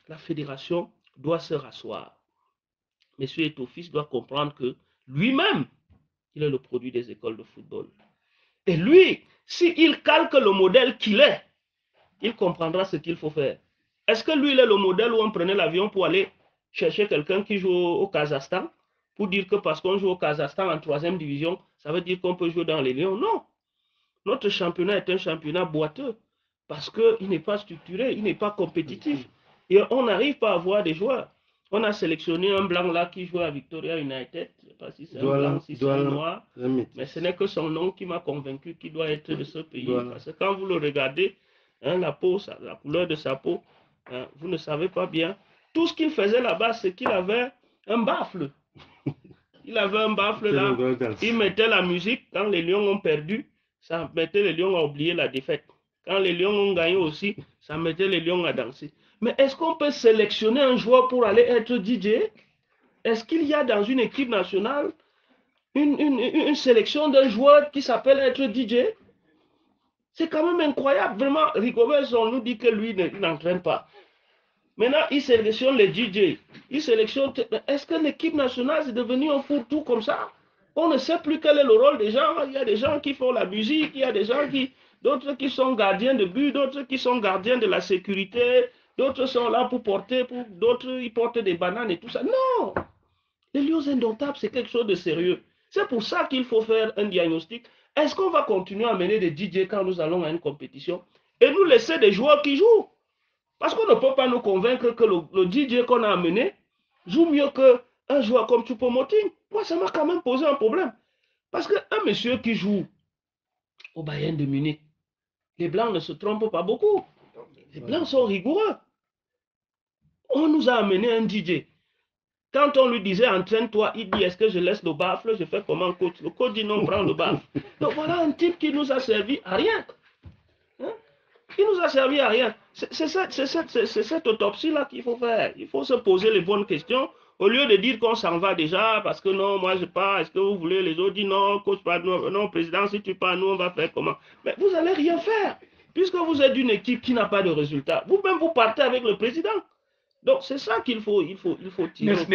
la fédération doit se rasseoir. Monsieur Eto'o-Fils doit comprendre que lui-même, il est le produit des écoles de football. Et lui, s'il calque le modèle qu'il est, il comprendra ce qu'il faut faire. Est-ce que lui, il est le modèle où on prenait l'avion pour aller chercher quelqu'un qui joue au Kazakhstan, pour dire que parce qu'on joue au Kazakhstan en 3e division, ça veut dire qu'on peut jouer dans les Lions? Non. Notre championnat est un championnat boiteux, parce qu'il n'est pas structuré, il n'est pas compétitif. Et on n'arrive pas à avoir des joueurs. On a sélectionné un blanc là qui joue à Victoria United. Je ne sais pas si c'est un blanc, si c'est un noir. Mais ce n'est que son nom qui m'a convaincu qu'il doit être de ce pays. Parce que quand vous le regardez, hein, la peau, la couleur de sa peau, hein, vous ne savez pas bien. Tout ce qu'il faisait là-bas, c'est qu'il avait un baffle. Il avait un baffle là. Il mettait la musique. Quand les Lions ont perdu, ça mettait les Lions à oublier la défaite. Quand les Lions ont gagné aussi, ça mettait les Lions à danser. Mais est-ce qu'on peut sélectionner un joueur pour aller être DJ? Est-ce qu'il y a dans une équipe nationale une sélection d'un joueur qui s'appelle être DJ? C'est quand même incroyable. Vraiment, Rigobert, on nous dit que lui n'entraîne pas. Maintenant, il sélectionne les DJ. Il sélectionne... Est-ce que l'équipe nationale est devenue un fourre-tout comme ça? On ne sait plus quel est le rôle des gens. Il y a des gens qui font la musique, il y a des gens qui... D'autres qui sont gardiens de but, d'autres qui sont gardiens de la sécurité, d'autres sont là pour porter, d'autres ils portent des bananes et tout ça. Non! Les Lions indomptables, c'est quelque chose de sérieux. C'est pour ça qu'il faut faire un diagnostic. Est-ce qu'on va continuer à mener des DJ quand nous allons à une compétition et nous laisser des joueurs qui jouent? Parce qu'on ne peut pas nous convaincre que le DJ qu'on a amené joue mieux qu'un joueur comme Choupo-Moting. Moi, ça m'a quand même posé un problème. Parce qu'un monsieur qui joue au Bayern de Munich, les Blancs ne se trompent pas beaucoup. Les Blancs sont rigoureux. On nous a amené un DJ. Quand on lui disait entraîne-toi, il dit est-ce que je laisse le baffle, je fais comment coach? Le coach dit non, prends le baffle. Donc voilà un type qui nous a servi à rien. Hein? Il nous a servi à rien. C'est cette autopsie-là qu'il faut faire. Il faut se poser les bonnes questions au lieu de dire qu'on s'en va déjà parce que non, moi je pars, est-ce que vous voulez? Les autres disent non, coach, pas, non, président, si tu pars, nous on va faire comment? Mais vous n'allez rien faire puisque vous êtes une équipe qui n'a pas de résultat. Vous-même, vous partez avec le président. Donc c'est ça qu'il faut tirer.